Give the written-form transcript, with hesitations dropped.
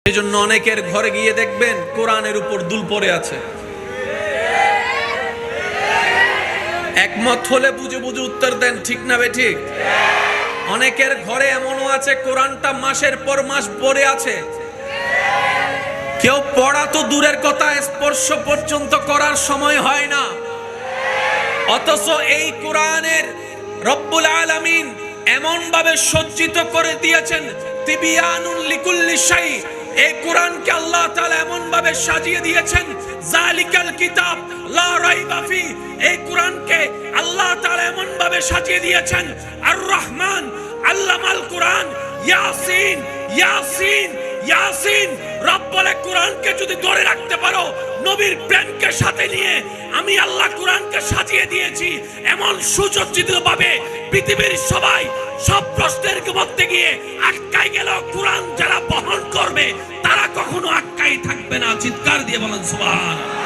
এজন্য অনেকের ঘরে গিয়ে দেখবেন কোরআনের উপর দুল পড়ে আছে। একমত হলে বুঝে বুঝে উত্তর দেন, ঠিক না বেঠিক? অনেকের ঘরে এমনও আছে কোরআনটা মাসের পর মাস পড়ে আছে, কেউ পড়া তো দূরের কথা, স্পর্শ পর্যন্ত করার সময় হয় না। অথচ এই কোরআনের রব্বুল আলামিন এমন ভাবে সজ্জিত করে দিয়েছেন, তিবিয়ানুল লিকুল্লি শাই। এই কোরআনকে আল্লাহ তাআলা এমন ভাবে সাজিয়ে দিয়েছেন, যালিকাল কিতাব লা রাইবা ফি। এই কোরআনকে আল্লাহ তাআলা এমন ভাবে সাজিয়ে দিয়েছেন, আর রহমান আল্লামাল কোরআন, ইয়াসিন ইয়াসিন ইয়াসিন। রব বলে কোরআনকে যদি ধরে রাখতে পারো, নবীর প্রেমকে সাথে নিয়ে আমি আল্লাহ কোরআনকে সাজিয়ে দিয়েছি এমন সুসজ্জিত ভাবে, পৃথিবীর সবাই সব প্রশ্নের মধ্যে গিয়ে আটকাই গেল, কোরআন যারা বহন করবে তারা কখনো আটকাই থাকবে না। চিৎকার দিয়ে বলেন সুবহানাল্লাহ।